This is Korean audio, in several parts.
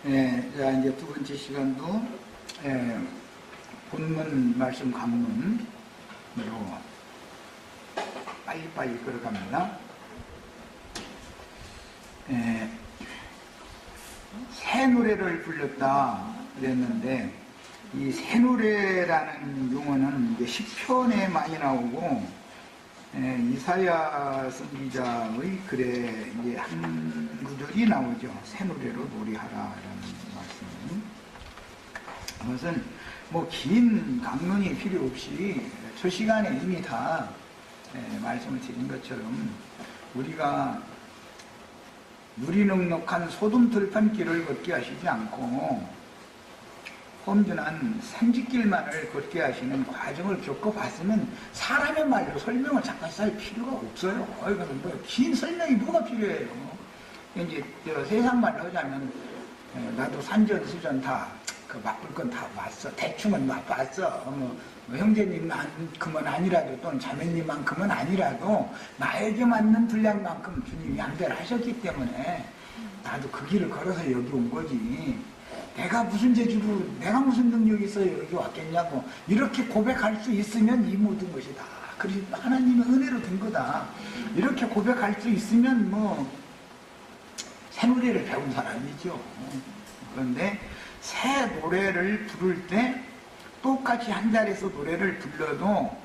예, 자, 이제 두 번째 시간도, 본문 말씀 강문으로 빨리빨리 걸어갑니다. 새 노래를 불렀다 그랬는데, 이 새 노래라는 용어는 이제 시편에 많이 나오고, 이사야 선지자의 글에 이제 한 구절이 나오죠. 새 노래로 노래하라라는 말씀은. 그것은 뭐 긴 강론이 필요 없이 저 시간에 이미 다 말씀을 드린 것처럼 우리가 누리넉넉한 소돔 들판길을 걷게 하시지 않고 험준한 산지길만을 걷게 하시는 과정을 겪어봤으면 사람의 말로 설명을 잠깐 할 필요가 없어요. 긴 설명이 뭐가 필요해요. 이제 세상 말로 하자면 나도 산전수전 다 맛볼 건 다 봤어. 대충은 맛봤어. 뭐 형제님만큼은 아니라도 또는 자매님만큼은 아니라도 나에게 맞는 분량만큼 주님이 양배를 하셨기 때문에 나도 그 길을 걸어서 여기 온 거지. 내가 무슨 재주로, 내가 무슨 능력이 있어요 여기 왔겠냐고 이렇게 고백할 수 있으면 이 모든 것이 다 그리고 하나님의 은혜로 된 거다. 이렇게 고백할 수 있으면 뭐 새 노래를 배운 사람이죠. 그런데 새 노래를 부를 때 똑같이 한 자리에서 노래를 불러도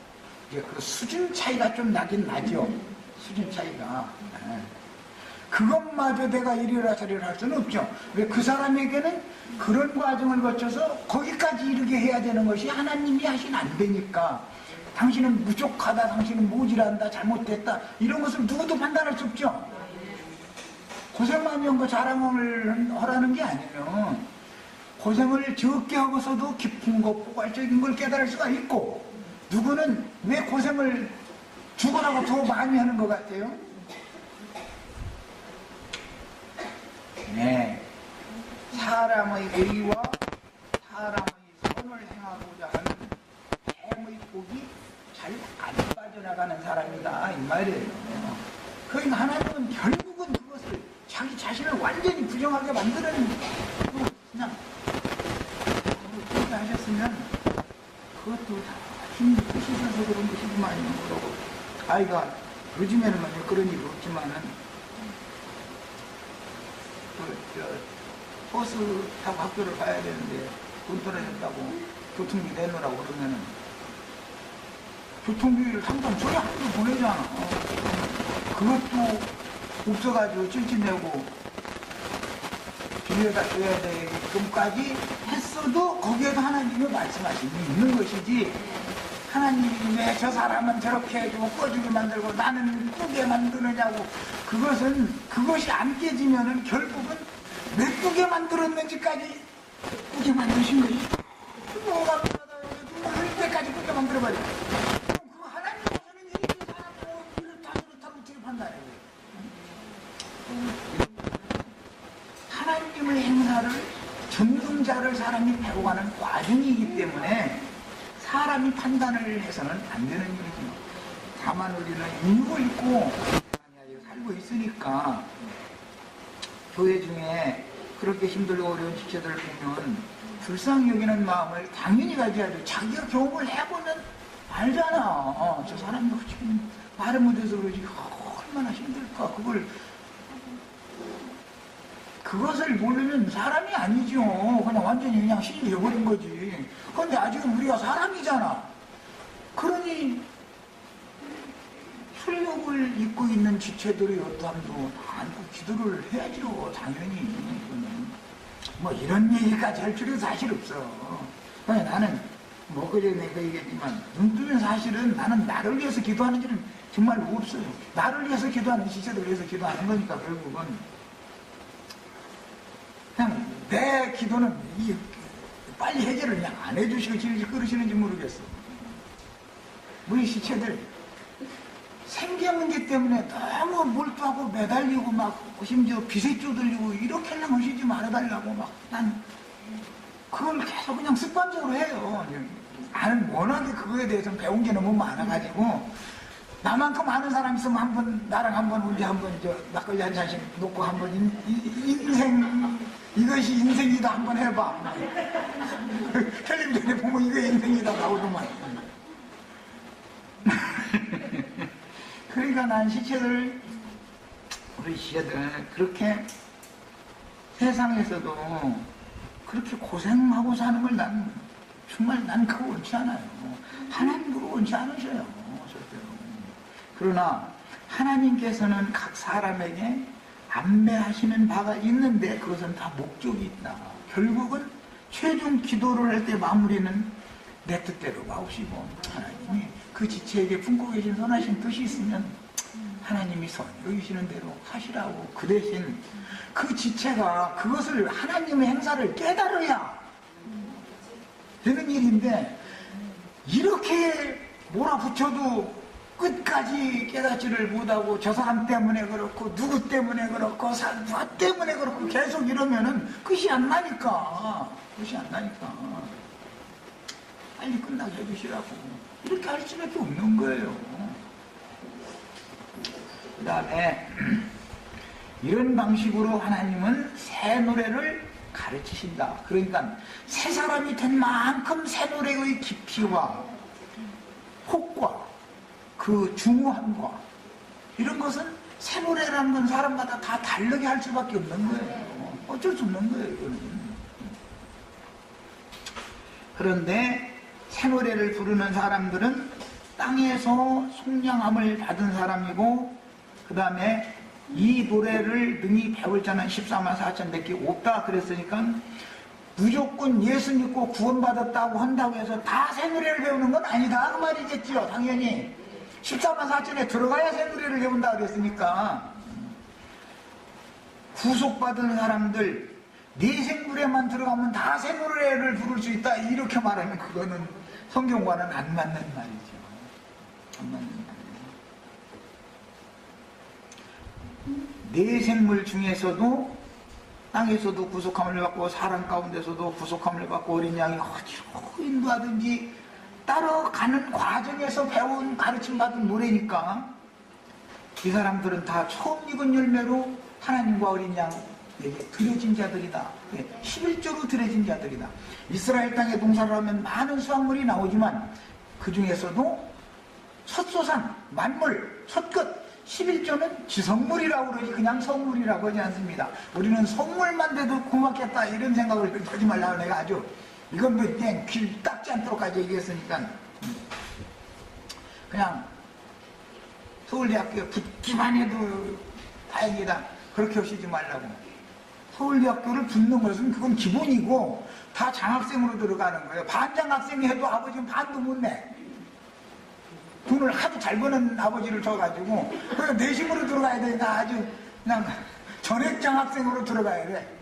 이제 그 수준 차이가 좀 나긴 나죠. 수준 차이가. 그것마저 내가 이리라 저리라 할 수는 없죠. 왜 그 사람에게는 그런 과정을 거쳐서 거기까지 이르게 해야 되는 것이 하나님이 하신 안 되니까. 당신은 부족하다, 당신은 모질한다, 잘못됐다 이런 것을 누구도 판단할 수 없죠. 고생만 한 거 자랑을 하라는 게 아니면 고생을 적게 하고서도 깊은 것, 포괄적인 걸 깨달을 수가 있고, 누구는 왜 고생을 죽어라고 더 많이 하는 것 같아요? 네, 사람의 의와 사람의 선을 행하고자 하는 뱀의 복이 잘 안 빠져나가는 사람이다 이 말이에요. 그러니까 하나님은 결국은 그것을 자기 자신을 완전히 부정하게 만드는 그냥 그렇게 하셨으면 그것도 다 힘이 크시셔서 그런 것이지만요. 그러고 아이가 요즘에는 그런 일이 없지만은 버스 타고 학교를 가야 되는데 돈 떨어졌다고 교통비 내놓으라고 그러면은 교통비를 상담 줘야 학교 보내잖아. 그것도 없어가지고 찔찔내고 빌려다 줘야 되게끔까지 했어도 거기에도 하나님이 말씀하심이 있는 것이지, 하나님이 왜 저 사람은 저렇게 해주고 꺼주게 만들고 나는 꾸게 만드느냐고, 그것이 안 깨지면은 결국은 왜 꾸게 만들었는지까지 꾸게 만드신 것이 뭐가 그럴 때까지 꾸게 만들어버려. 그럼 그거 하나님께서는 이렇게 사람을 이렇다 어떻게 판단해요? 하나님의 행사를 전능자를 사람이 배워가는 과정이기 때문에 사람이 판단을 해서는 안 되는 일이죠. 다만 우리는 인육을 입고 살고 있으니까 교회 중에 그렇게 힘들고 어려운 지체들을 보면 불쌍히 여기는 마음을 당연히 가져야죠. 자기가 경험을 해보면 알잖아. 저 사람도 지금 말을 못해서 그러지 얼마나 힘들까. 그것을 모르면 사람이 아니죠. 그냥 완전히 그냥 신이 되어버린 거지. 그런데 아직은 우리가 사람이잖아. 그러니 술욕을 입고 있는 지체들의 어떠함도 안고 기도를 해야죠. 당연히. 뭐 이런 얘기까지 할 줄은 사실 없어. 나는 뭐 그래 내가 얘기했지만 눈 뜨면 사실은 나는 나를 위해서 기도하는 일은 정말 없어요. 나를 위해서 기도하는 지체들을 위해서 기도하는 거니까 결국은 그냥 내 기도는 빨리 해결을 그냥 안 해주시고 질질 끌으시는지 모르겠어. 우리 시체들 생계 문제 때문에 너무 몰두하고 매달리고 막 심지어 빚에 쪼들리고 이렇게 하려고 하시지 말아달라고 막 난 그걸 계속 그냥 습관적으로 해요. 나는 워낙에 그거에 대해서 배운 게 너무 많아가지고 나만큼 아는 사람 있으면 나랑 한번 언제 한번 막걸리 한 잔씩 놓고 한번 인생 이것이 인생이다 한번 해봐. 텔레비전에 보면 이거 인생이다 나오더만. 그러니까 난 시체들, 우리 시체들 그렇게 세상에서도 그렇게 고생하고 사는 걸 난 정말 난 그거 원치 않아요. 하나님도 원치 않으셔요. 절대로. 그러나 하나님께서는 각 사람에게 안배하시는 바가 있는데 그것은 다 목적이 있다. 결국은 최종 기도를 할 때 마무리는 내 뜻대로 마옵시고 하나님이 그 지체에게 품고 계신 선하신 뜻이 있으면 하나님이 선 여기시는 대로 하시라고. 그 대신 그 지체가 그것을 하나님의 행사를 깨달아야 되는 일인데 이렇게 몰아붙여도 끝까지 깨닫지를 못하고 저 사람 때문에 그렇고 누구 때문에 그렇고 누가 때문에 그렇고 계속 이러면은 끝이 안 나니까 빨리 끝나게 해주시라고 이렇게 할 수밖에 없는 거예요. 그 다음에 이런 방식으로 하나님은 새 노래를 가르치신다. 그러니까 새 사람이 된 만큼 새 노래의 깊이와 혹과 그 중후함과 이런 것은 새 노래라는 건 사람마다 다 다르게 할 수밖에 없는 거예요. 어쩔 수 없는 거예요, 이거는. 그런데 새 노래를 부르는 사람들은 땅에서 속량함을 받은 사람이고 그 다음에 이 노래를 능히 배울 자는 14만 4천 밖에 없다 그랬으니까 무조건 예수 믿고 구원받았다고 한다고 해서 다 새 노래를 배우는 건 아니다 그 말이겠죠. 당연히 14만 4천에 들어가야 새 노래를 배운다 그랬으니까 구속받은 사람들 네 생물에만 들어가면 다 새 노래를 부를 수 있다 이렇게 말하면 그거는 성경과는 안 맞는 말이죠. 안 맞는 말이에요. 네 생물 중에서도 땅에서도 구속함을 받고 사람 가운데서도 구속함을 받고 어린 양이 어디로 인도하든지 따라가는 과정에서 배운 가르침받은 노래니까 이 사람들은 다 처음 익은 열매로 하나님과 어린 양에게 드려진 자들이다. 11조로 드려진 자들이다. 이스라엘 땅에 농사를 하면 많은 수확물이 나오지만 그 중에서도 첫소산, 만물, 첫끝 11조는 지성물이라고 그러지 그냥 성물이라고 하지 않습니다. 우리는 성물만 돼도 고맙겠다 이런 생각을 하지 말라고 내가 아주 이건 뭐 그냥 귀 닦지 않도록까지 얘기했으니까 그냥 서울대학교에 붙기만 해도 다행이다 그렇게 하시지 말라고. 서울대학교를 붙는 것은 그건 기본이고 다 장학생으로 들어가는 거예요. 반장학생이 해도 아버지는 반도 못 내. 돈을 하도 잘 버는 아버지를 줘가지고 그래서 내심으로 들어가야 되니까 아주 그냥 전액장학생으로 들어가야 돼.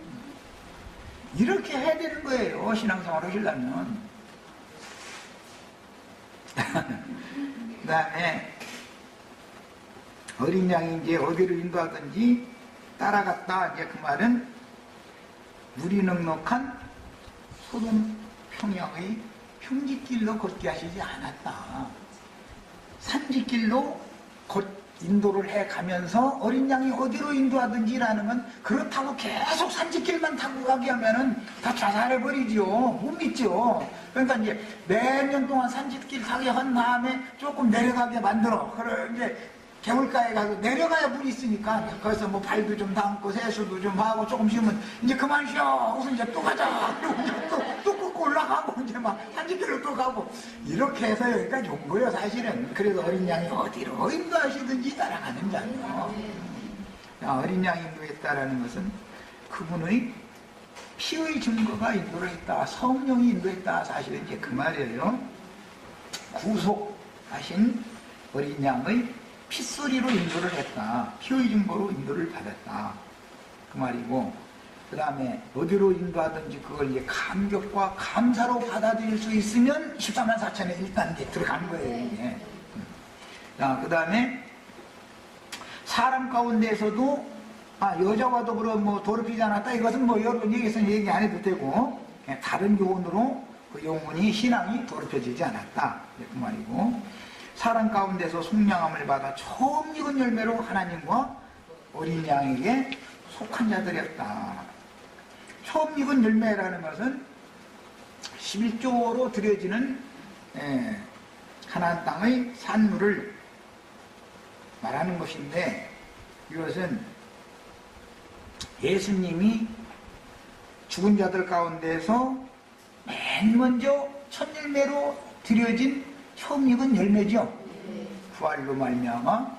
이렇게 해야 되는 거예요. 신앙생활 하시려면. 그 다음에 어린 양이 이제 어디로 인도하든지 따라갔다. 이제 그 말은 물이 넉넉한 소돔 평양의 평지길로 걷게 하시지 않았다. 산지길로 곧 인도를 해가면서 어린 양이 어디로 인도하든지라는 건 그렇다고 계속 산지길만 타고 가게 하면은 다 자살해버리죠. 못 믿죠. 그러니까 이제 몇 년 동안 산지길 타게 한 다음에 조금 내려가게 만들어. 그래 이제 개울가에 가서 내려가야 물이 있으니까 거기서 뭐 발도 좀 담고 세수도 좀 하고 조금 쉬면 이제 그만 쉬어. 그래서 이제 또 가자. 그리고 이제 또 꺾고 올라가고 이제 막 산지길로 또 가고 이렇게 해서 여기까지 온 거예요 사실은. 그래서 어린 양이 어디로 인도하시든지 따라가는 자요. 어린 양이 인도했다라는 것은 그분의 피의 증거가 인도를 했다. 성령이 인도했다. 사실은 이제 그 말이에요. 구속하신 어린 양의 핏소리로 인도를 했다. 피의 증거로 인도를 받았다. 그 말이고 그 다음에 어디로 인도하든지 그걸 이제 감격과 감사로 받아들일 수 있으면 14만 4천에 일단 이제 들어간 거예요. 이게. 자, 그 다음에 사람 가운데에서도 여자와 더불어 뭐 더럽히지 않았다. 이것은 뭐 여러분 얘기해서는 얘기 안 해도 되고 다른 교훈으로 그 영혼이 신앙이 더럽혀지지 않았다. 그 말이고 사람 가운데서 속량함을 받아 처음 익은 열매로 하나님과 어린 양에게 속한 자들이었다. 처음 익은 열매라는 것은 11조로 드려지는 가나안 땅의 산물을 말하는 것인데, 이것은 예수님이 죽은 자들 가운데서 맨 먼저 첫 열매로 드려진 처음 익은 열매죠. 부활로 말미암아.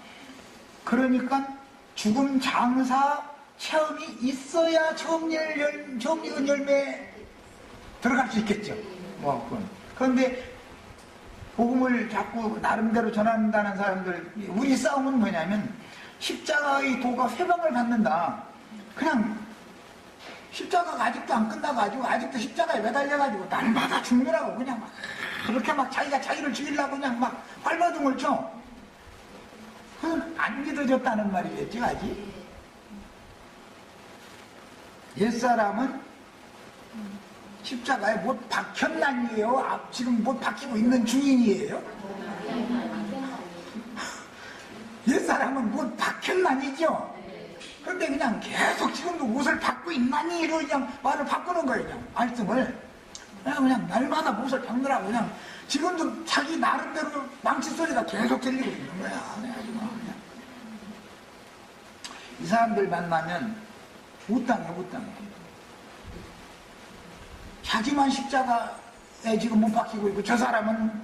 그러니까 죽음 장사 체험이 있어야 처음 익은 열매 들어갈 수 있겠죠. 그런데 복음을 자꾸 나름대로 전한다는 사람들, 우리 싸움은 뭐냐면 십자가의 도가 회방을 받는다. 그냥 십자가가 아직도 안 끝나가지고 아직도 십자가에 매달려가지고 날마다 죽느라고 그냥 막 그렇게 막 자기가 자기를 죽이려고 그냥 막 발버둥을 쳐. 그건 안 믿어졌다는 말이겠지 아직. 옛사람은 십자가에 못 박혔나니에요? 지금 못 박히고 있는 중인이에요? 옛사람은 못 박혔나니죠? 그런데 그냥 계속 지금도 못을 받고 있나니로 그냥 말을 바꾸는 거예요. 그냥 말씀을. 그냥 날마다 못을 박느라고 그냥 지금도 자기 나름대로 망치 소리가 계속 들리고 있는 거야. 그냥. 이 사람들 만나면 못 당해. 자기만 십자가에 지금 못 박히고 있고 저 사람은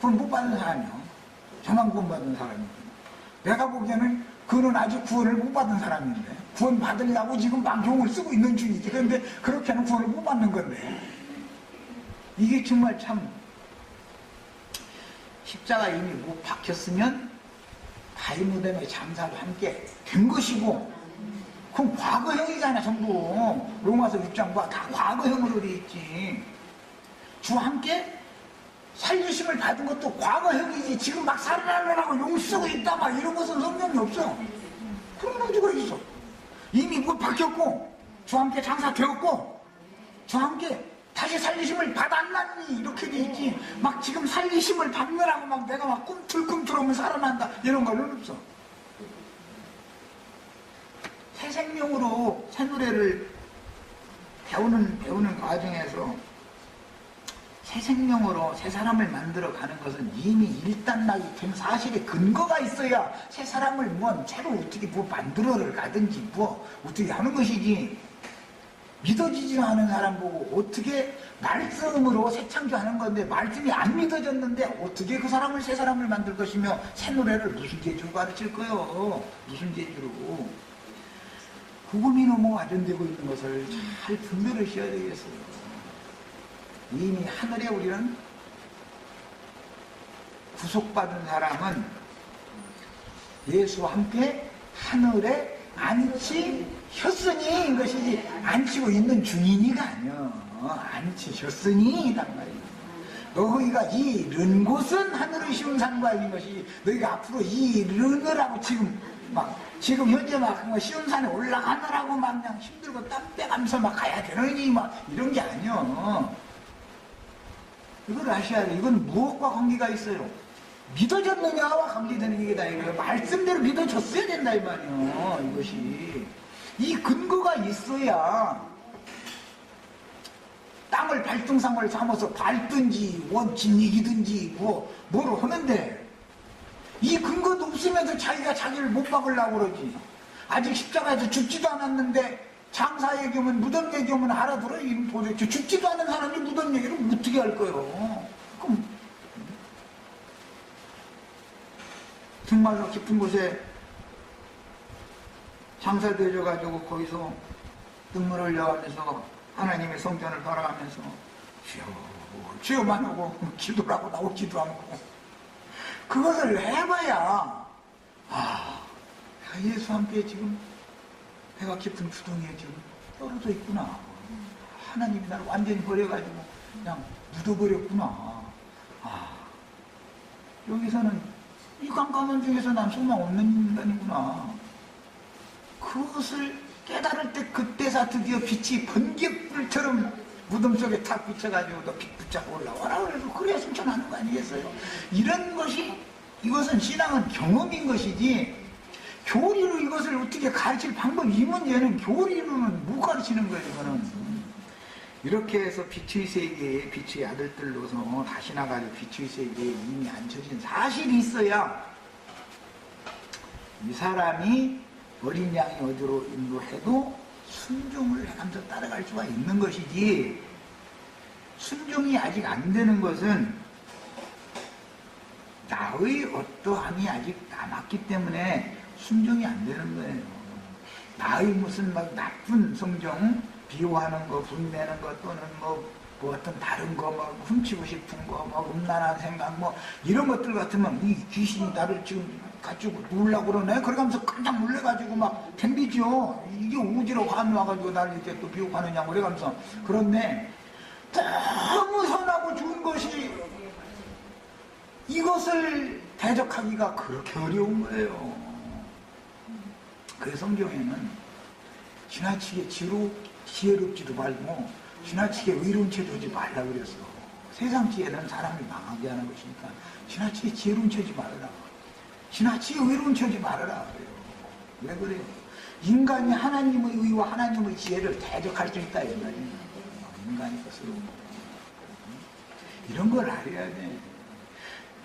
구원 못 받는 사람이요. 저만 구원 받는 사람이고. 내가 보기에는 그는 아직 구원을 못 받은 사람인데 구원 받으려고 지금 막 용을 쓰고 있는 중이지. 그런데 그렇게는 구원을 못 받는 건데 이게 정말 참 십자가 이미 못 박혔으면 바위무덤의 장사도 함께 된 것이고 그럼 과거형이잖아. 전부 로마서 6장과 다 과거형으로 돼 있지. 주와 함께 살리심을 받은 것도 과거형이지. 지금 막 살아나려고 용 쓰고 있다 막 이런 것은 성경이 없어. 그런 문제가 있어. 이미 못 박혔고 주와 함께 장사되었고 주와 함께 다시 살리심을 받았나니 이렇게 돼 있지. 막 지금 살리심을 받느라고 막 내가 막 꿈틀꿈틀하면 살아난다 이런 거는 없어. 새 생명으로 새 노래를 배우는 과정에서 새 생명으로 새 사람을 만들어 가는 것은 이미 일단락이 된 사실에 근거가 있어야 새 사람을 새로 어떻게 만들어를 가든지 어떻게 하는 것이지. 믿어지지 않은 사람 보고 어떻게 말씀으로 새 창조하는 건데 말씀이 안 믿어졌는데 어떻게 그 사람을 새 사람을 만들 것이며 새 노래를 무슨 재주로 가르칠 거요. 무슨 재주로. 복음이 너무 와전되고 있는 것을 잘 분별하셔야 되겠어요. 이미 하늘에 우리는 구속받은 사람은 예수와 함께 하늘에 앉히셨으니 이것이지 앉히고 있는 중인이가 아니야. 앉히셨으니 이란 말이야. 너희가 이른 곳은 하늘의 쉬운 산과 있는 것이 너희가 앞으로 이르느라고 지금 현재 막 쉬운 산에 올라가느라고 막 그냥 힘들고 땀 빼가면서 막 가야 되느니 막 이런 게 아니야. 이걸 아셔야 돼. 이건 무엇과 관계가 있어요? 믿어졌느냐와 관계되는 얘기다 이거예요. 말씀대로 믿어졌어야 된다 이 말이에요. 이것이 이 근거가 있어야 땅을 발등상을 삼아서 밟든지 진익이든지 뭐를 하는데 이 근거도 없으면서 자기가 자기를 못 박으려고 그러지. 아직 십자가에서 죽지도 않았는데 장사 얘기하면 무덤 얘기하면 알아들어. 도대체 죽지도 않은 사람이 무덤 얘기를 어떻게 할 거예요? 그럼 정말로 깊은 곳에 장사되어져가지고 거기서 눈물을 흘려가면서 하나님의 성전을 바라가면서 주여만 하고 기도를 하고 나오지도 않고 그것을 해봐야 예수 함께 지금 배가 깊은 구덩이에 지금 떨어져 있구나. 하나님이 나를 완전히 버려가지고 그냥 묻어버렸구나. 여기서는 이 깜깜한 중에서 난 소망 없는 인간이구나. 그것을 깨달을 때 그때서 드디어 빛이 번개불처럼 무덤 속에 탁 비쳐가지고 너 빛 붙잡고 올라와라 그래서 그래야 승천하는 거 아니겠어요? 이런 것이 이것은 신앙은 경험인 것이지 교리로 이것을 어떻게 가르칠 방법, 이 문제는 교리로는 못 가르치는 거예요, 이거는. 이렇게 해서 빛의 세계에 빛의 아들들로서 다시 나가서 빛의 세계에 이미 앉혀진 사실이 있어야 이 사람이 어린 양이 어디로 인도해도 순종을 해가면서 따라갈 수가 있는 것이지, 순종이 아직 안 되는 것은 나의 어떠함이 아직 남았기 때문에 순종이 안 되는 거예요. 나의 무슨 막 나쁜 성정, 비호하는 거, 분내는 거, 또는 뭐 어떤 다른 거, 뭐 훔치고 싶은 거, 뭐 음란한 생각, 뭐 이런 것들 같으면 이 귀신이 나를 지금 가지고 놀라고 그러네? 그러면서 깜짝 놀래가지고 막 댕기죠. 이게 오지로 화나와가지고 나를 이제 또 비호하느냐고 그래가면서. 그런데 너무 선하고 좋은 것이 이것을 대적하기가 그렇게 어려운 거예요. 그래서 성경에는 지나치게 지혜롭지도 말고 지나치게 의로운 체하지 말라 그랬어. 세상 지혜는 사람을 망하게 하는 것이니까 지나치게 지혜로운 체하지 말아라. 지나치게 의로운 체하지 말아라 그래요. 왜 그래요? 인간이 하나님의 의와 하나님의 지혜를 대적할 수 있다 이 말이에요. 인간이 것으로. 이런 걸 알아야 돼.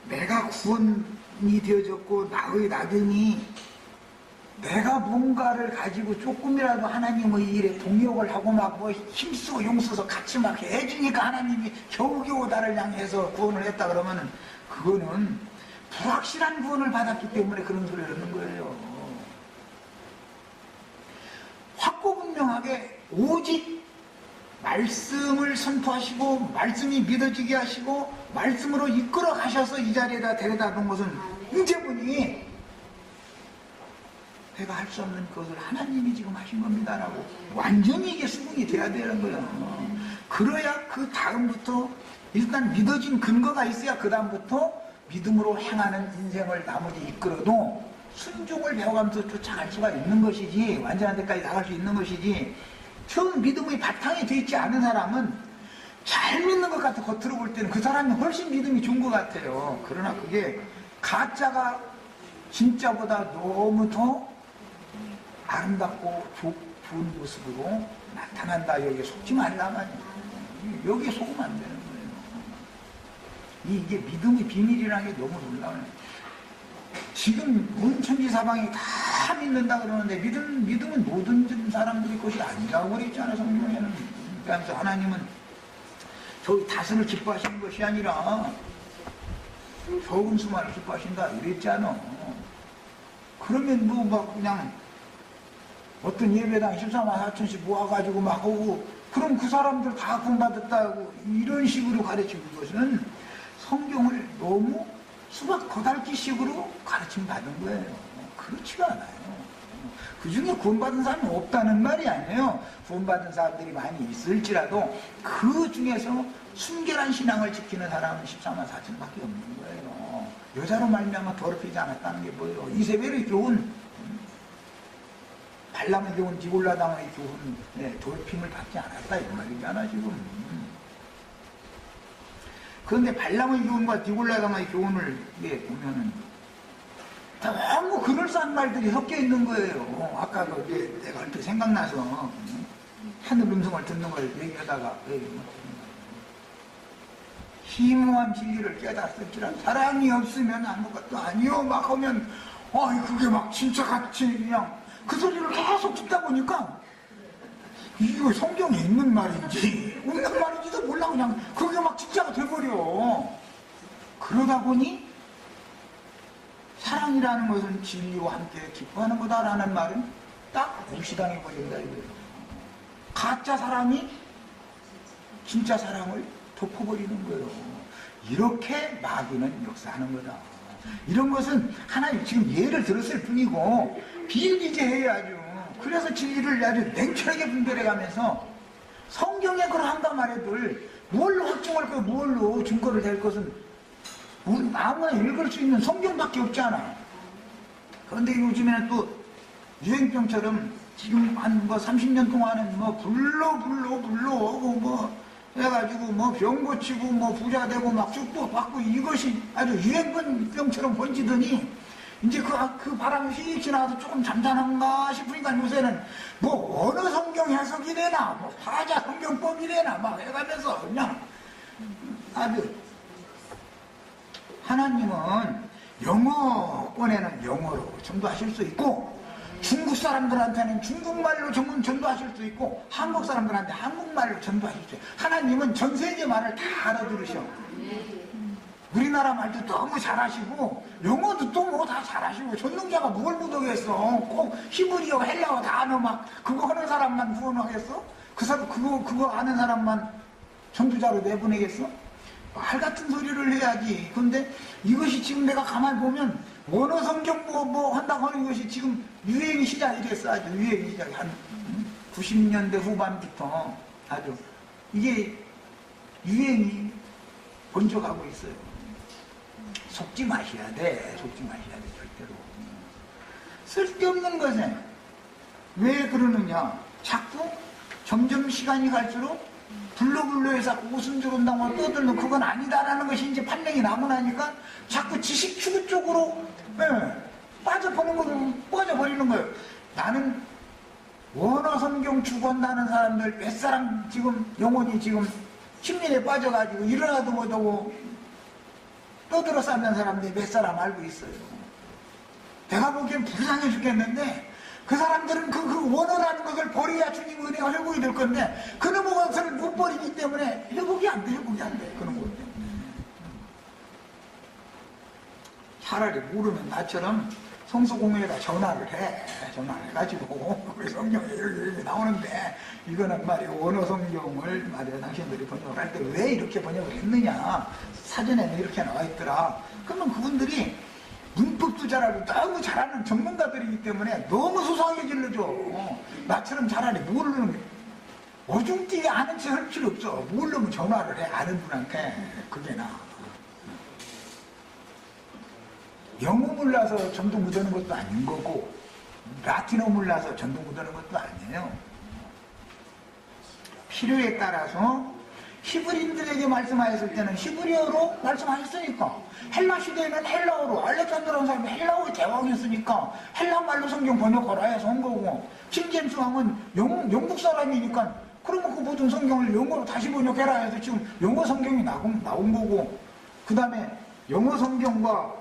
내가 구원이 되어졌고 나의 나중이 내가 뭔가를 가지고 조금이라도 하나님의 일에 동역을 하고 막 뭐 힘쓰고 용써서 같이 막 해주니까 하나님이 겨우겨우 나를 향해서 구원을 했다 그러면은 그거는 불확실한 구원을 받았기 때문에 그런 소리를 하는 거예요. 확고분명하게 오직 말씀을 선포하시고 말씀이 믿어지게 하시고 말씀으로 이끌어 가셔서 이 자리에다 데려다 놓은 것은 이제분이 내가 할 수 없는 것을 하나님이 지금 하신 겁니다라고 완전히 이게 수긍이 돼야 되는 거예요. 그래야 그 다음부터 일단 믿어진 근거가 있어야 그 다음부터 믿음으로 행하는 인생을 나머지 이끌어도 순종을 배워가면서 쫓아갈 수가 있는 것이지, 완전한 데까지 나갈 수 있는 것이지, 처음 믿음의 바탕이 돼 있지 않은 사람은 잘 믿는 것 같아. 겉으로 볼 때는 그 사람이 훨씬 믿음이 좋은 것 같아요. 그러나 그게 가짜가 진짜보다 너무 더 아름답고 좋은 모습으로 나타난다. 여기에 속지 말라 말이야. 여기에 속으면 안 되는 거예요. 이게 믿음의 비밀이라는 게 너무 놀라워요. 지금 온 천지사방이 다 믿는다 그러는데 믿음은 모든 사람들의 것이 아니라고 그랬잖아요. 성경에는. 그러면서 하나님은 저희 다스를 기뻐하시는 것이 아니라 적은 수만을 기뻐하신다 이랬잖아. 그러면 뭐 막 그냥 어떤 예배당 14만 4천씩 모아가지고 막 하고 그럼 그 사람들 다 구원받았다고 이런 식으로 가르치는 것은 성경을 너무 수박 거달기식으로 가르침 받은 거예요. 그렇지가 않아요. 그 중에 구원받은 사람이 없다는 말이 아니에요. 구원받은 사람들이 많이 있을지라도 그 중에서 순결한 신앙을 지키는 사람은 14만 4천밖에 없는 거예요. 여자로 말미암아 더럽히지 않았다는 게 뭐예요? 이세벨의 교훈, 발람의 교훈, 디골라당의 교훈, 더럽힘을 받지 않았다 이 말이잖아 지금. 그런데 발람의 교훈과 디골라당의 교훈을 보면은 너무 그럴싸한 말들이 섞여 있는 거예요. 아까 내가 얼핏 생각나서 하늘 음성을 듣는 걸 얘기하다가 희무한 진리를 깨닫을지라 사랑이 없으면 아무것도 아니요 막 하면 그게 막 진짜 같이 그냥 그 소리를 계속 듣다 보니까 이거 성경에 있는 말인지 없는 말인지도 몰라. 그냥 그게 막 진짜가 돼버려. 그러다 보니 사랑이라는 것은 진리와 함께 기뻐하는 거다라는 말은 딱 무시당해 버린다 이거예요. 가짜 사랑이 진짜 사랑을 덮어버리는 거예요. 이렇게 마귀는 역사하는 거다. 이런 것은 하나님 지금 예를 들었을 뿐이고 비일비재해야죠. 그래서 진리를 아주 냉철하게 분별해가면서 성경에 그러한다 말해들 뭘로 확증할 거야, 뭘로 증거를 댈 것은 아무나 읽을 수 있는 성경밖에 없잖아. 그런데 요즘에는 또 유행병처럼 지금 한 30년 동안은 불로 해가지고 병 고치고 부자 되고 막 축복받고 이것이 아주 유행병처럼 번지더니 이제 그 바람이 휙 지나가서 조금 잠잠한가 싶으니까 요새는 뭐 어느 성경 해석이래나 뭐 사자 성경법이래나 막 해가면서 그냥 아주 하나님은 영어권에는 영어로 전도하실 수 있고 중국 사람들한테는 중국말로 전도하실 수 있고 한국 사람들한테 한국말로 전도하실 수 있고 하나님은 전 세계 말을 다 알아들으셔. 우리나라 말도 너무 잘하시고 영어도 또 뭐 다 잘하시고 전능자가 뭘 못하겠어. 꼭 히브리어 헬라어 다 아는 막 그거 하는 사람만 구원하겠어? 그거 아는 사람만 전도자로 내보내겠어? 말 같은 소리를 해야지. 근데 이것이 지금 내가 가만히 보면 원어 성경 뭐 한다고 하는 것이 지금 유행이 시작이 됐어. 아주 유행이 시작이 한 90년대 후반부터 아주 이게 유행이 번져가고 있어요. 속지 마셔야 돼. 속지 마셔야 돼. 절대로. 쓸데없는 것에 왜 그러느냐. 자꾸 점점 시간이 갈수록 블로블로에서 웃음 들어온다고 떠들면 그건 아니다라는 것이 이제 판명이 나고 나니까 자꾸 지식 추구 쪽으로 빠져버리는 거예요. 나는 원어 성경 죽었다는 사람들 몇 사람 지금 영혼이 지금 심리에 빠져가지고 일어나도 못하고 떠들어 싸는 사람들이 몇 사람 알고 있어요. 내가 보기엔 불쌍해 죽겠는데 그 사람들은 그 원어라는 것을 버려야 주님 은혜가 회복이 될 건데 그놈의 것을 못 버리기 때문에 회복이 안 돼. 그놈 것 때문에. 차라리 모르면 나처럼 성수공회에다 전화를 해. 전화해가지고 우리 성경에 이렇게 나오는데 이거는 말이야 원어 성경을 말이야 당신들이 번역을 할 때 왜 이렇게 번역을 했느냐. 사전에는 이렇게 나와 있더라. 그러면 그분들이 문법도 잘하고 너무 잘하는 전문가들이기 때문에 너무 소소하게 질러줘. 나처럼 차라리 모르는 어중뛰게 아는 체 할 필요 없어. 모르면 전화를 해. 아는 분한테. 그게 나아. 영어 몰라서 전도 못하는 것도 아닌 거고 라틴어 몰라서 전도 못하는 것도 아니에요. 필요에 따라서 히브리인들에게 말씀하셨을 때는 히브리어로 말씀하셨으니까 헬라 시대에는 헬라어로 알렉산드라는 사람이 헬라어의 대왕이었으니까 헬라말로 성경 번역하라 해서 한 거고 킹제임스 왕은 영국 사람이니까 그러면 그 모든 성경을 영어로 다시 번역해라 해서 지금 영어 성경이 나온 거고 그 다음에 영어 성경과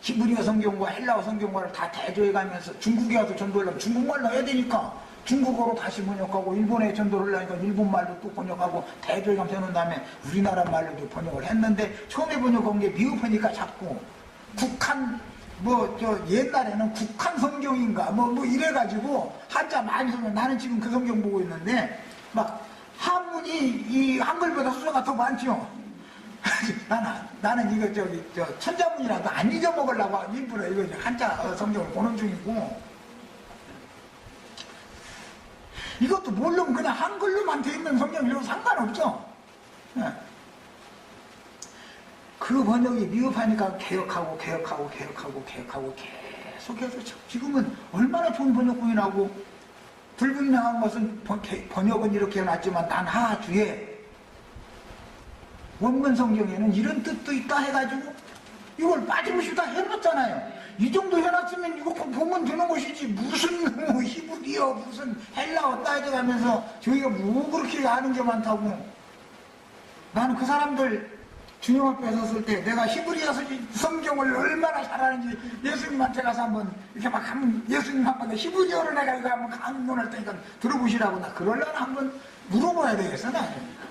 히브리어 성경과 헬라어 성경과를 다 대조해가면서 중국에 와서 전도하려면 중국말로 해야 되니까 중국어로 다시 번역하고 일본에 전도를 하려니까 일본말로 또 번역하고 대조해가면서 해놓은 다음에 우리나라 말로도 번역을 했는데 처음에 번역한 게 미흡하니까 자꾸 국한 옛날에는 국한 성경인가 뭐 이래가지고 한자 많이 쓰면 나는 지금 그 성경 보고 있는데 막 한문이 이 한글보다 수가 더 많죠. 나는 이거 천자문이라도 안 잊어먹으려고 일부러 이거 한자 성경을 보는 중이고 이것도 모르면 그냥 한글로만 돼 있는 성경이라도 상관없죠. 그 번역이 미흡하니까 개혁하고 계속해서 지금은 얼마나 좋은 번역본이 나오고 불분명한 것은 번역은 이렇게 해놨지만 난 하주에 원문 성경에는 이런 뜻도 있다 해가지고 이걸 빠짐없이 다 해놨잖아요. 이 정도 해놨으면 이거 보면 되는 것이지 무슨 히브리어 무슨 헬라어 따져가면서 저희가 뭐 그렇게 아는 게 많다고. 나는 그 사람들 주님 앞에 섰을 때 내가 히브리어 성경을 얼마나 잘하는지 예수님한테 가서 한번 이렇게 막 하면 예수님 한번 히브리어를 내가 이거 한번 강론할 테니까 들어보시라고 나 그럴려나 한번 물어봐야 되겠어. 나는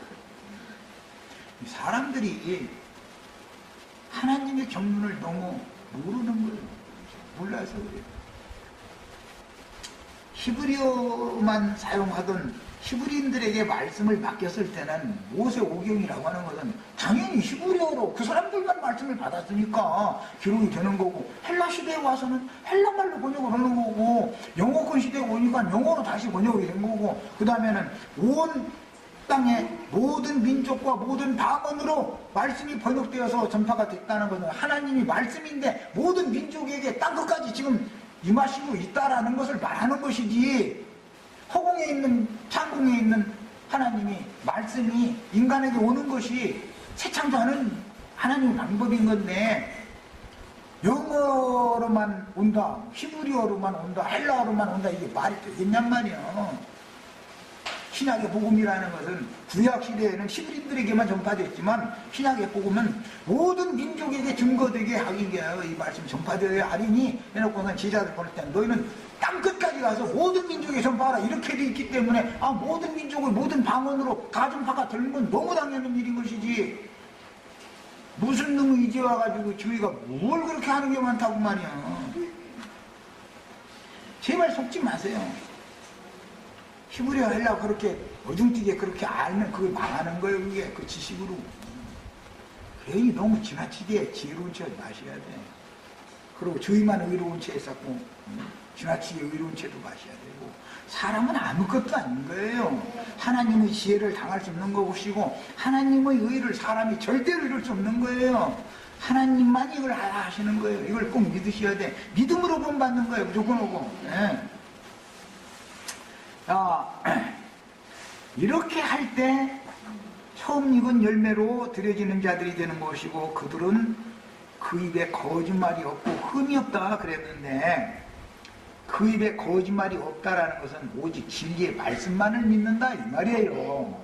사람들이 하나님의 경륜을 너무 모르는 거예요. 몰라서 그래요. 히브리어만 사용하던 히브리인들에게 말씀을 맡겼을 때는 모세오경이라고 하는 것은 당연히 히브리어로 그 사람들만 말씀을 받았으니까 기록이 되는 거고 헬라 시대에 와서는 헬라말로 번역을 하는 거고 영어권 시대에 오니까 영어로 다시 번역이 된 거고 그 다음에는 온 땅의 모든 민족과 모든 방언으로 말씀이 번역되어서 전파가 됐다는 것은 하나님이 말씀인데 모든 민족에게 땅끝까지 지금 임하시고 있다라는 것을 말하는 것이지 허공에 있는 창공에 있는 하나님이 말씀이 인간에게 오는 것이 새 창조하는 하나님의 방법인 건데 영어로만 온다, 히브리어로만 온다, 헬라어로만 온다, 이게 말이 되겠냔 말이야. 신약의 복음이라는 것은 구약 시대에는 히브리인들에게만 전파됐지만 신약의 복음은 모든 민족에게 증거되게 하기 위해 이 말씀 전파되어야 하리니 해놓고는 제자들 보낼 때 너희는 땅끝까지 가서 모든 민족에 전파하라 이렇게 돼 있기 때문에 모든 민족을 모든 방언으로 다 전파가 되는 건 너무 당연한 일인 것이지 무슨 놈의 이제 와가지고 저희가 뭘 그렇게 하는 게 많다고 말이야. 제발 속지 마세요. 히브리어 헬라 그렇게 어중뛰게 그렇게 알면 그걸 망하는 거예요. 그게 그 지식으로. 괜히 너무 지나치게 지혜로운 체 마셔야 돼. 그리고 저희만 의로운 채 했었고 지나치게 의로운 채도 마셔야 되고 사람은 아무것도 아닌 거예요. 하나님의 지혜를 당할 수 없는 것이고 하나님의 의를 사람이 절대로 이룰 수 없는 거예요. 하나님만 이걸 하시는 거예요. 이걸 꼭 믿으셔야 돼. 믿음으로 본받는 거예요. 무조건 오고. 네. 이렇게 할 때 처음 익은 열매로 들여지는 자들이 되는 것이고 그들은 그 입에 거짓말이 없고 흠이 없다 그랬는데 그 입에 거짓말이 없다라는 것은 오직 진리의 말씀만을 믿는다 이 말이에요.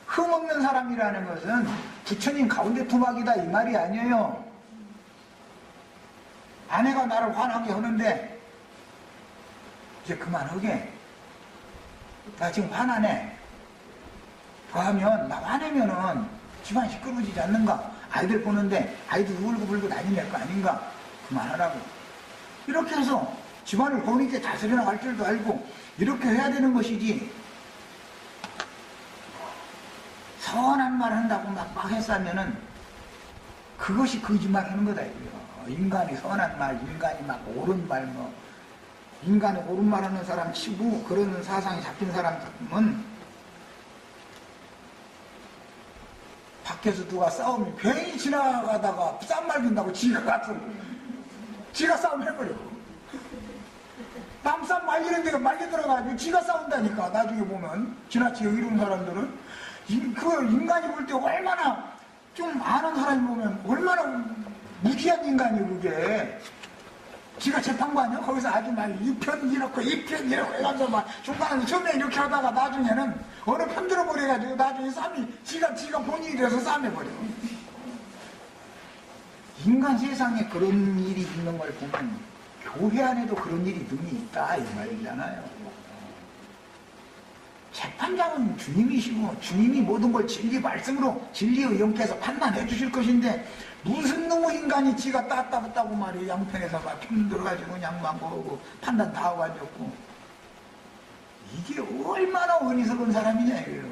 흠 없는 사람이라는 것은 부처님 가운데 토막이다 이 말이 아니에요. 아내가 나를 화나게 하는데 이제 그만하게. 나 지금 화나네. 그러면 나 화내면은 집안 시끄러워지지 않는가? 아이들 보는데 아이들 울고불고 난리 낼 거 아닌가? 그만하라고. 이렇게 해서 집안을 거니까 다스려 갈 줄도 알고 이렇게 해야 되는 것이지 선한 말 한다고 막 했으면은 그것이 거짓말 하는 거다 이거요. 인간이 선한 말, 인간이 막 옳은 말 인간이 옳은 말 하는 사람 치고 그런 사상이 잡힌 사람은 밖에서 누가 싸우면 괜히 지나가다가 쌈 말긴다고 지가 싸움 해버려. 남쌈 말리는 데가 말려 들어가지고 지가 싸운다니까. 나중에 보면 지나치게 의로운 사람들은 그 인간이 볼 때 얼마나 좀 아는 사람이 보면 얼마나 무지한 인간이에요 그게. 지가 재판관이요? 거기서 아주 막 이 편 이렇고 이 편 이렇고 해가지고 막 중간에서 처음에 이렇게 하다가 나중에는 어느 편 들어버려가지고 나중에 지가 본인이 돼서 싸매버려. 인간 세상에 그런 일이 있는 걸 보면 교회 안에도 그런 일이 능히 있다 이 말이잖아요. 재판장은 주님이시고 주님이 모든 걸 진리 말씀으로 진리의 영께서 판단해 주실 것인데 무슨 놈의 인간이 지가 따따붙다고 말이에요. 양평에서 막 편 들어가지고 양만 보고 판단 다 하고 이게 얼마나 어리석은 사람이냐 이거예요.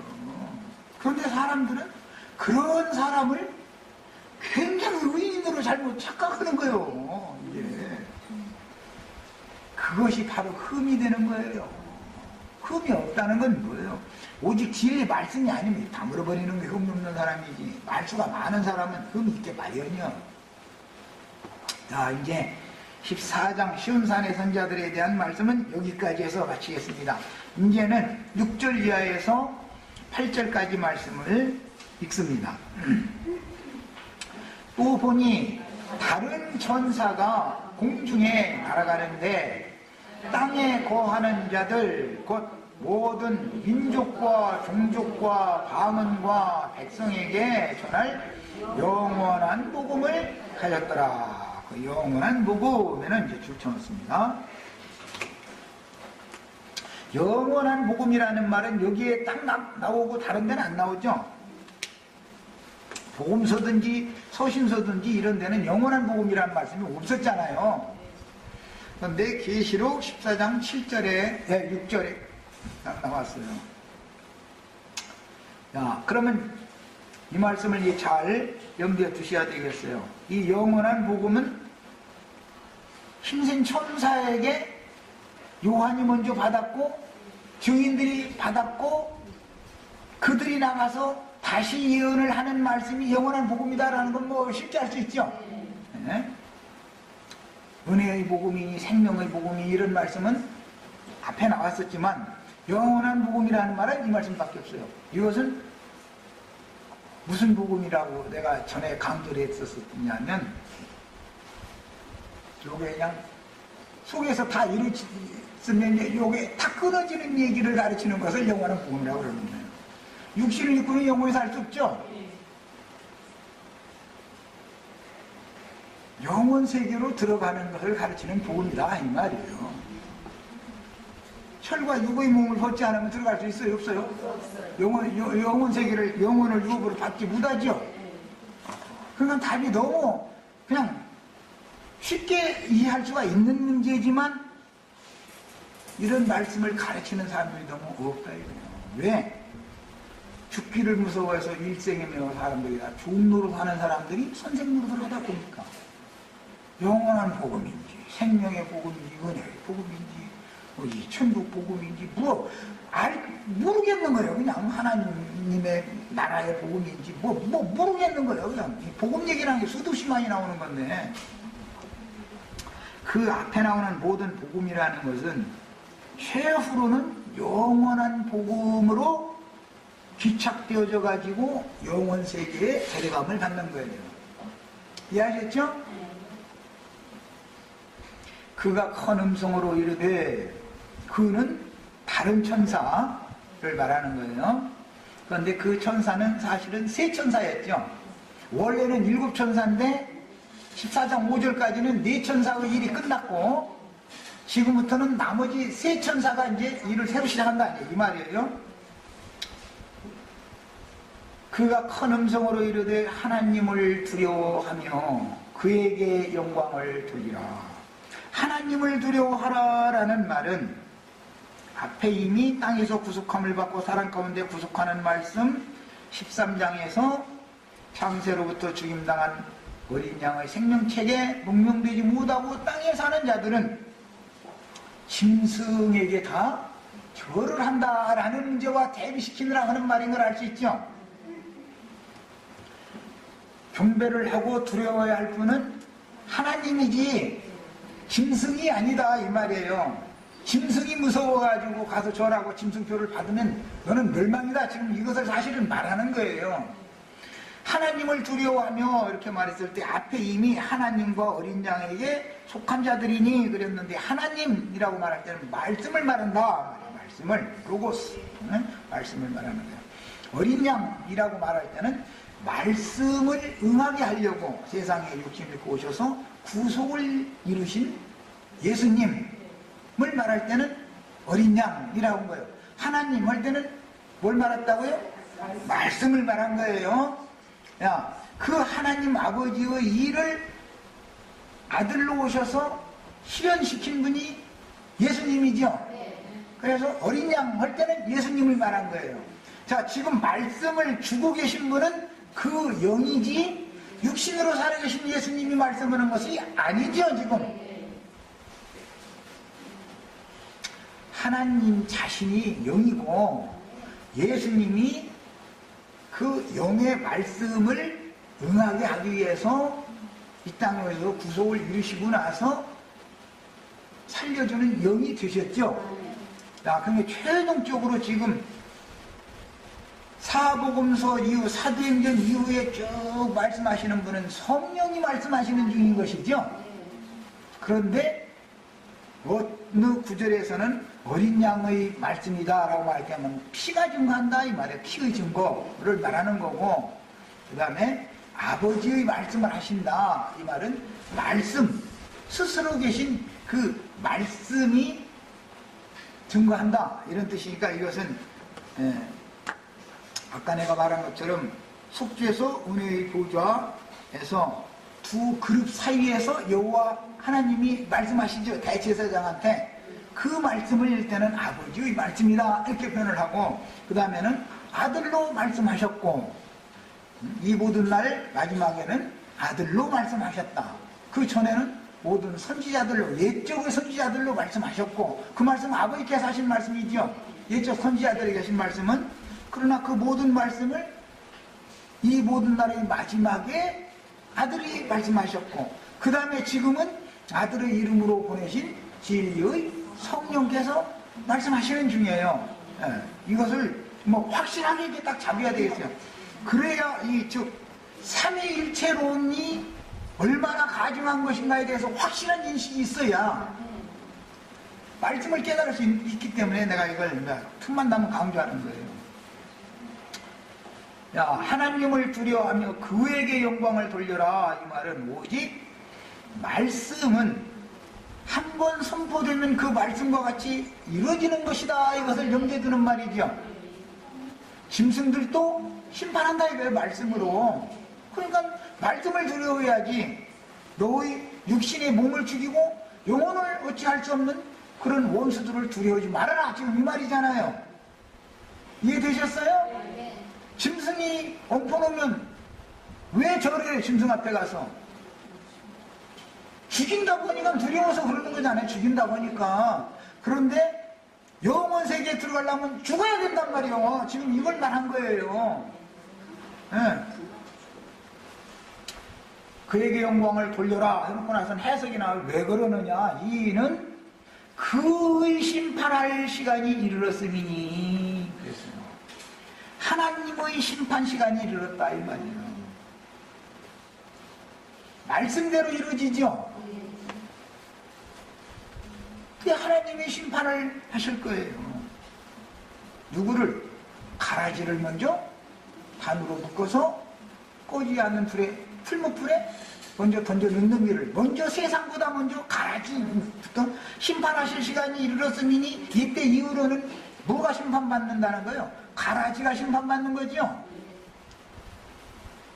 그런데 사람들은 그런 사람을 굉장히 의인으로 잘못 착각하는 거예요. 이게. 그것이 바로 흠이 되는 거예요. 흠이 없다는 건 뭐예요? 오직 진리 말씀이 아니면 다 물어버리는 게 흠 없는 사람이지. 말수가 많은 사람은 흠이 있게 마련이요. 자, 이제 14장 시온산의 선자들에 대한 말씀은 여기까지 해서 마치겠습니다. 이제는 6절 이하에서 8절까지 말씀을 읽습니다. 또 보니 다른 천사가 공중에 날아가는데 땅에 거하는 자들 곧 모든 민족과 종족과 방언과 백성에게 전할 영원한 복음을 가졌더라. 그 영원한 복음에는 이제 줄쳐놓습니다. 영원한 복음이라는 말은 여기에 딱 나오고 다른 데는 안 나오죠. 복음서든지 서신서든지 이런 데는 영원한 복음이라는 말씀이 없었잖아요. 그런데 계시록 14장 7절에 6절에 나왔어요. 자, 그러면 이 말씀을 잘 염두에 두셔야 되겠어요. 이 영원한 복음은 힘센 천사에게 요한이 먼저 받았고 증인들이 받았고 그들이 나가서 다시 예언을 하는 말씀이 영원한 복음이다라는 건 뭐 쉽게 알 수 있죠. 네? 은혜의 복음이니 생명의 복음이 이런 말씀은 앞에 나왔었지만 영원한 복음이라는 말은 이 말씀밖에 없어요. 이것은 무슨 복음이라고 내가 전에 강조를 했었냐면 요게 그냥 속에서 다 이루어지면 이제 요게 다 끊어지는 얘기를 가르치는 것을 영원한 복음이라고 그러는 거예요. 육신을 입고는 영원히 살 수 없죠. 영원 세계로 들어가는 것을 가르치는 복음이다 이 말이에요. 혈과 육의 몸을 벗지 않으면 들어갈 수 있어요? 없어요? 영원 세계를, 영혼을 유업으로 받지 못하죠? 그러니까 답이 너무 그냥 쉽게 이해할 수가 있는 문제지만 이런 말씀을 가르치는 사람들이 너무 없다 이거예요. 왜? 죽기를 무서워해서 일생에 매어 사람들이다. 좋은 노릇 하는 사람들이 선생 노릇을 하다 보니까 영원한 복음인지 생명의 복음인지 은혜의 복음인지 이 천국 복음인지 모르겠는 거예요. 그냥 하나님의 나라의 복음인지 모르겠는 거예요. 그냥 복음 얘기라는 게 수없이 많이 나오는 건데 그 앞에 나오는 모든 복음이라는 것은 최후로는 영원한 복음으로 기착되어져 가지고 영원 세계의 세례감을 받는 거예요. 이해하셨죠? 그가 큰 음성으로 이르되 그는 다른 천사를 말하는 거예요. 그런데 그 천사는 사실은 세 천사였죠. 원래는 7천사인데 14장 5절까지는 4천사의 일이 끝났고 지금부터는 나머지 3천사가 이제 일을 새로 시작한다 이 말이에요. 그가 큰 음성으로 이르되 하나님을 두려워하며 그에게 영광을 돌리라. 하나님을 두려워하라라는 말은 앞에 이미 땅에서 구속함을 받고 사람 가운데 구속하는 말씀 13장에서 창세로부터 죽임당한 어린 양의 생명책에 목명되지 못하고 땅에 사는 자들은 짐승에게 다 절을 한다라는 문제와 대비시키느라 하는 말인 걸 알 수 있죠. 경배를 하고 두려워야 할 분은 하나님이지 짐승이 아니다 이 말이에요. 짐승이 무서워가지고 가서 절하고 짐승표를 받으면 너는 멸망이다. 지금 이것을 사실은 말하는 거예요. 하나님을 두려워하며 이렇게 말했을 때 앞에 이미 하나님과 어린 양에게 속한 자들이니 그랬는데 하나님이라고 말할 때는 말씀을 말한다. 말씀을 로고스 말씀을 말하는 거예요. 어린 양이라고 말할 때는 말씀을 응하게 하려고 세상에 육신을 입고 오셔서 구속을 이루신 예수님을 말할 때는 어린 양이라고 한 거예요. 하나님 할 때는 뭘 말했다고요? 말씀을 말한 거예요. 야, 그 하나님 아버지의 일을 아들로 오셔서 실현시킨 분이 예수님이죠. 그래서 어린 양 할 때는 예수님을 말한 거예요. 자, 지금 말씀을 주고 계신 분은 그 영이지 육신으로 살아계신 예수님이 말씀하는 것이 아니죠. 지금 하나님 자신이 영이고 예수님이 그 영의 말씀을 응하게 하기 위해서 이 땅에서 구속을 이루시고 나서 살려주는 영이 되셨죠. 자, 그러면 최종적으로 지금 사복음서 이후 사도행전 이후에 쭉 말씀하시는 분은 성령이 말씀하시는 중인 것이죠. 그런데 어느 구절에서는 어린 양의 말씀이다 라고 말할 하면 피가 증거한다 이 말이에요. 피의 증거를 말하는 거고 그 다음에 아버지의 말씀을 하신다 이 말은 말씀 스스로 계신 그 말씀이 증거한다 이런 뜻이니까 이것은 아까 내가 말한 것처럼 속죄소 은혜의 보좌에서 두 그룹 사이에서 여호와 하나님이 말씀하시죠. 대제사장한테 그 말씀을 읽을 때는 아버지의 말씀이다 이렇게 표현을 하고 그 다음에는 아들로 말씀하셨고 이 모든 날 마지막에는 아들로 말씀하셨다. 그 전에는 모든 선지자들로 예적의 선지자들로 말씀하셨고 그 말씀은 아버지께서 하신 말씀이죠. 예적 선지자들에게 하신 말씀은 그러나 그 모든 말씀을 이 모든 날의 마지막에 아들이 말씀하셨고 그 다음에 지금은 아들의 이름으로 보내신 진리의 성령께서 말씀하시는 중이에요. 이것을 뭐 확실하게 이렇게 딱 잡아야 되겠어요. 그래야 이 즉 삼위일체론이 얼마나 가증한 것인가에 대해서 확실한 인식이 있어야 말씀을 깨달을 수 있기 때문에 내가 이걸 틈만 나면 강조하는 거예요. 야, 하나님을 두려워하며 그에게 영광을 돌려라. 이 말은 오직 말씀은 한 번 선포되면 그 말씀과 같이 이루어지는 것이다. 이것을 염두에 두는 말이죠. 짐승들도 심판한다 이거예요. 말씀으로. 그러니까 말씀을 두려워해야지 너의 육신의 몸을 죽이고 영혼을 어찌할 수 없는 그런 원수들을 두려워하지 말아라. 지금 이 말이잖아요. 이해되셨어요? 짐승이 엎어놓으면 왜 절을 해? 짐승 앞에 가서 죽인다고 하니까 두려워서 그러는 거잖아요. 죽인다고 하니까. 그런데 영원 세계에 들어가려면 죽어야 된단 말이에요. 지금 이걸 말한 거예요. 네. 그에게 영광을 돌려라 해놓고 나서는 해석이 나와요. 왜 그러느냐. 이는 그의 심판할 시간이 이르렀음이니. 그랬어요. 하나님의 심판 시간이 이르렀다 이 말이에요. 말씀대로 이루어지죠. 그게 하나님이 심판을 하실 거예요. 누구를? 가라지를 먼저 반으로 묶어서 꺼지지 않는 불에, 풀무불에 먼저 던져 넣는 일을 먼저 세상보다 먼저 가라지부터 심판하실 시간이 이르렀으니 이때 이후로는 뭐가 심판받는다는 거예요? 가라지가 심판받는 거죠.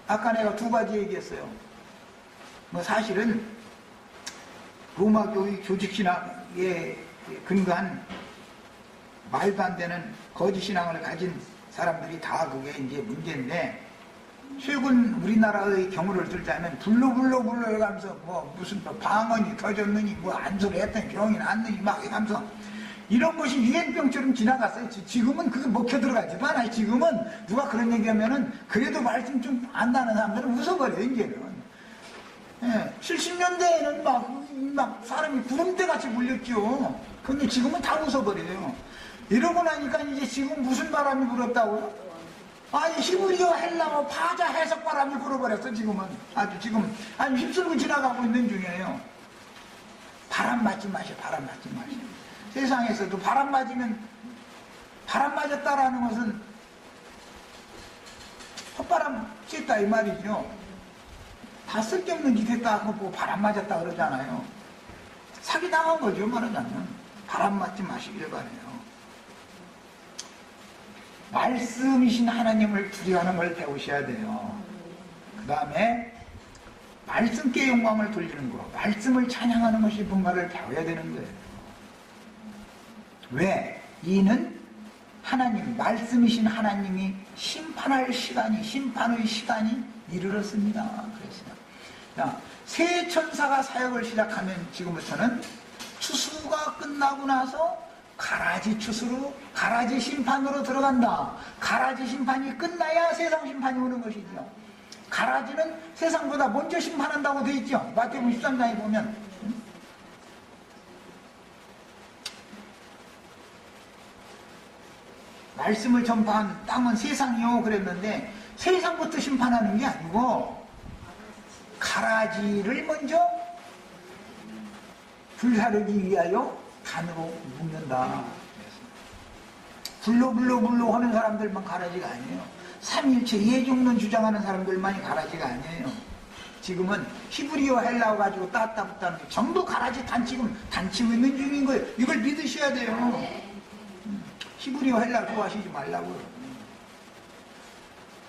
아까 내가 두 가지 얘기했어요. 뭐 사실은 로마교의 조직신앙에 근거한 말도 안 되는 거짓신앙을 가진 사람들이 다 그게 이제 문제인데, 최근 우리나라의 경우를 들자면 불로 해가면서 뭐 무슨 방언이 터졌느니 뭐 안소리 했더니 병이 났느니 막 해가면서 이런 것이 유행병처럼 지나갔어요. 지금은 그게 먹혀 들어가지도 않아요. 지금은 누가 그런 얘기하면은 그래도 말씀 좀 안다는 사람들은 웃어버려요. 이제는. 예, 70년대에는 막 사람이 구름대같이 몰렸죠. 근데 지금은 다 웃어버려요. 이러고 나니까 이제 지금 무슨 바람이 불었다고요? 아니 히브리어 헬라어 파자 해석 바람이 불어버렸어. 지금은 아주 지금 아주 휩쓸고 지나가고 있는 중이에요. 바람 맞지 마셔. 바람 맞지 마셔. 세상에서도 바람 맞으면, 바람 맞았다라는 것은 헛바람 쐈다 이 말이죠. 다 쓸데없는 짓 했다 하고 바람 맞았다 그러잖아요. 사기당한 거죠 말하자면. 바람 맞지 마시길 바래요. 말씀이신 하나님을 두려워하는 걸 배우셔야 돼요. 그 다음에 말씀께 영광을 돌리는 거, 말씀을 찬양하는 것이 뭔가를 배워야 되는 거예요. 왜? 이는 하나님, 말씀이신 하나님이 심판할 시간이, 심판의 시간이 이르렀습니다. 그랬어요. 자, 새 천사가 사역을 시작하면 지금부터는 추수가 끝나고 나서 가라지 추수로, 가라지 심판으로 들어간다. 가라지 심판이 끝나야 세상 심판이 오는 것이죠. 가라지는 세상보다 먼저 심판한다고 되어 있죠. 마태복음 13장에 보면. 말씀을 전파한 땅은 세상이요 그랬는데 세상부터 심판하는 게 아니고 가라지를 먼저 불사르기 위하여 단으로 묶는다. 불로 하는 사람들만 가라지가 아니에요. 삼일체 예중론 주장하는 사람들만이 가라지가 아니에요. 지금은 히브리어 헬라어 가지고 따따 붙다는 게 전부 가라지 단치고 있는 중인 거예요. 이걸 믿으셔야 돼요. 히브리어 헬라어 좋아하시지 말라고요.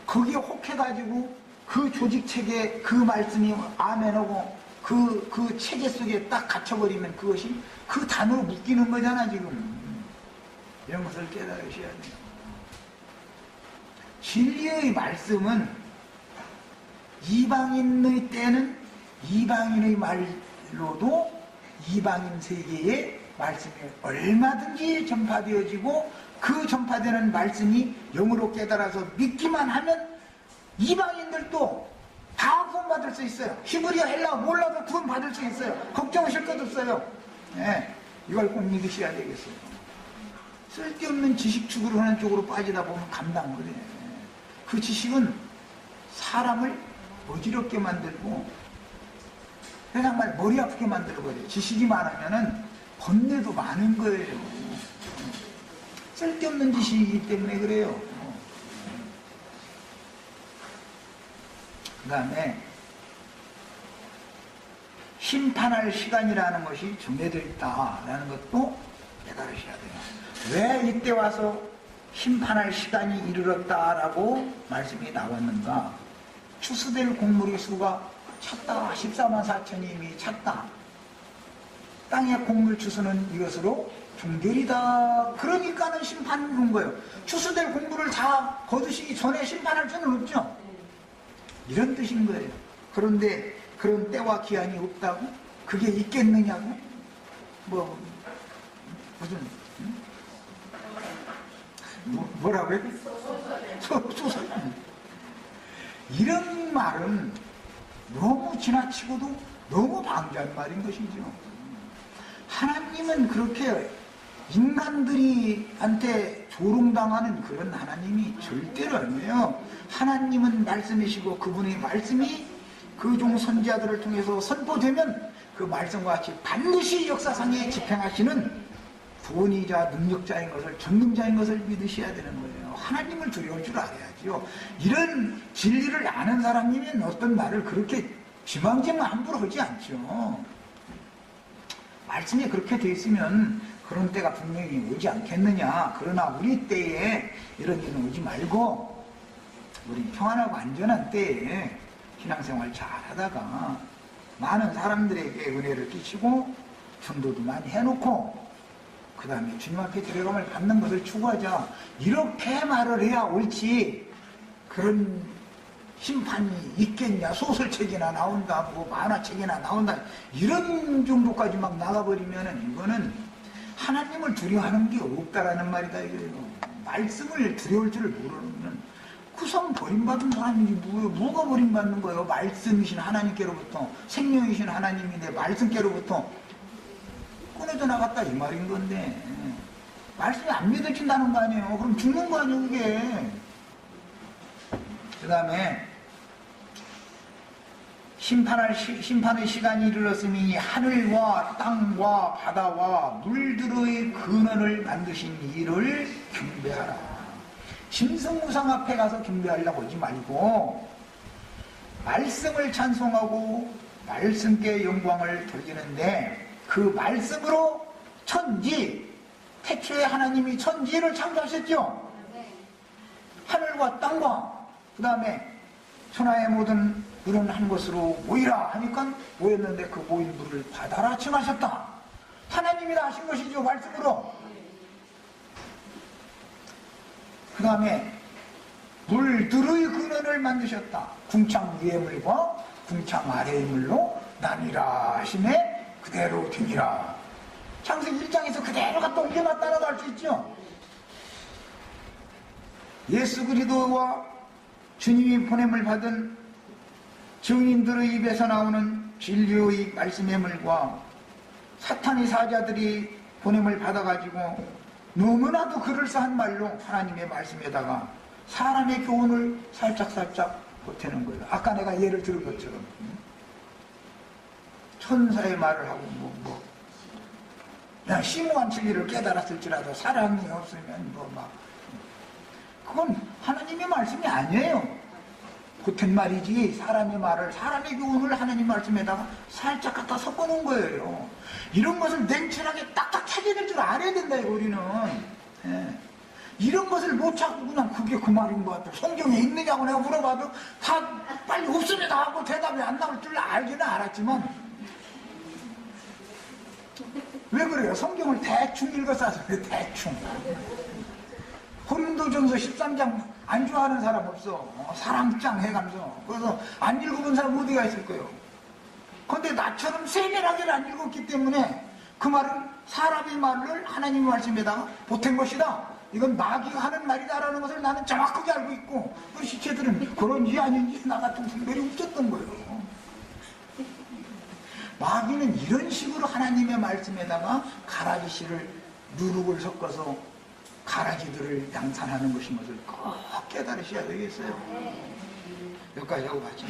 거기에 혹해가지고 그 조직체계에 그 말씀이 아멘하고 그 체계 속에 딱 갇혀버리면 그것이 그 단어로 묶이는 거잖아 지금. 이런 것을 깨달으셔야 돼요. 진리의 말씀은 이방인의 때는 이방인의 말로도 이방인 세계에 말씀이 얼마든지 전파되어지고 그 전파되는 말씀이 영으로 깨달아서 믿기만 하면 이방인들도 다 구원받을 수 있어요. 히브리어 헬라어 몰라도 구원받을 수 있어요. 걱정하실 것 없어요. 네, 이걸 꼭 믿으셔야 되겠어요. 쓸데없는 지식 추구를 하는 쪽으로 빠지다 보면 감당 못해. 그 지식은 사람을 어지럽게 만들고 세상말 머리 아프게 만들어버려요. 지식이 많으면은 번뇌도 많은 거예요. 쓸데없는 지식이기 때문에 그래요. 그 다음에 심판할 시간이라는 것이 정해져 있다라는 것도 깨달으셔야 돼요. 왜 이때 와서 심판할 시간이 이르렀다라고 말씀이 나왔는가? 추수될 곡물의 수가 찼다. 14만 4천이 찼다. 땅의 곡물 추수는 이것으로 종결이다. 그러니까는 심판을 준 거예요. 추수될 곡물을 다 거두시기 전에 심판할 수는 없죠. 이런 뜻인 거예요. 그런데 그런 때와 기한이 없다고? 그게 있겠느냐고? 무슨 뭐라고 해요? 소설. 이런 말은 너무 지나치고도 너무 방자한 말인 것이죠. 하나님은 그렇게 인간들이한테 조롱당하는 그런 하나님이 절대로 아니에요. 하나님은 말씀이시고 그분의 말씀이 그 종 선지자들을 통해서 선포되면 그 말씀과 같이 반드시 역사상에 집행하시는 구원이자 능력자인 것을, 전능자인 것을 믿으셔야 되는 거예요. 하나님을 두려울 줄 알아야죠. 이런 진리를 아는 사람이면 어떤 말을 그렇게 지망지만 함부로 하지 않죠. 말씀이 그렇게 돼 있으면 그런 때가 분명히 오지 않겠느냐. 그러나 우리 때에 이런 일은 오지 말고 우리 평안하고 안전한 때에 신앙생활 잘 하다가 많은 사람들에게 은혜를 끼치고 전도도 많이 해놓고 그 다음에 주님 앞에 들어감을 받는 것을 추구하자. 이렇게 말을 해야 옳지. 그런 심판이 있겠냐. 소설책이나 나온다. 뭐 만화책이나 나온다. 이런 정도까지 막 나가버리면은 이거는 하나님을 두려워하는 게 없다라는 말이다 이거예요. 말씀을 두려울 줄을 모르는 구성 버림받은 사람이지 뭐가 버림받는 거예요. 말씀이신 하나님께로부터, 생명이신 하나님이 내 말씀께로부터 꺼내져 나갔다 이 말인 건데, 말씀이 안 믿어진다는 거 아니에요. 그럼 죽는 거 아니에요 그게. 그 다음에 심판의 시간이 이르렀으니 하늘과 땅과 바다와 물들의 근원을 만드신 이를 경배하라. 짐승무상 앞에 가서 경배하려고 하지 말고 말씀을 찬송하고 말씀께 영광을 돌리는데 그 말씀으로 천지, 태초에 하나님이 천지를 창조하셨죠. 하늘과 땅과 그 다음에 천하의 모든 물은 한 것으로 모이라 하니까 모였는데 그 모인 물을 바다라 칭하셨다. 하나님이 다 하신 것이죠. 말씀으로. 그 다음에 물들의 근원을 만드셨다. 궁창 위의 물과 궁창 아래의 물로 나뉘라 하심에 그대로 되니라. 창세기 1장에서 그대로 갖다 옮겨놨다라고 할 수 있죠. 예수 그리스도와 주님이 보냄을 받은 증인들의 입에서 나오는 진리의 말씀의 물과 사탄의 사자들이 보냄을 받아가지고 너무나도 그럴싸한 말로 하나님의 말씀에다가 사람의 교훈을 살짝살짝 보태는 거예요. 아까 내가 예를 들은 것처럼 천사의 말을 하고 그냥 심오한 진리를 깨달았을지라도 사랑이 없으면 그건 하나님의 말씀이 아니에요. 보탠 말이지. 사람의 말을, 사람의 교훈을 하나님 말씀에다가 살짝 갖다 섞어놓은 거예요. 이런 것을 냉철하게 딱딱 찾아낼 줄 알아야 된다 이거 우리는. 예. 이런 것을 못 찾고 그냥 그게 그 말인 것 같아. 성경에 있느냐고 내가 물어봐도 다 빨리 없습니다 하고 대답이 안 나올 줄 알기는 알았지만 왜 그래요? 성경을 대충 읽어서 그래. 대충. 고린도전서 13장 안 좋아하는 사람 없어. 사랑장 해가면서. 그래서 안 읽어본 사람 어디가 있을 거예요. 그런데 나처럼 세밀하게 안 읽었기 때문에 그 말은 사람의 말을 하나님의 말씀에다가 보탠 것이다. 이건 마귀가 하는 말이다라는 것을 나는 정확하게 알고 있고 그 시체들은 그런지 아닌지 나 같은 분별이 없었던 거예요. 마귀는 이런 식으로 하나님의 말씀에다가 가라지씨를 누룩을 섞어서 가라지들을 양산하는 것인 것을 꼭 깨달으셔야 되겠어요. 여기까지 하고 가죠.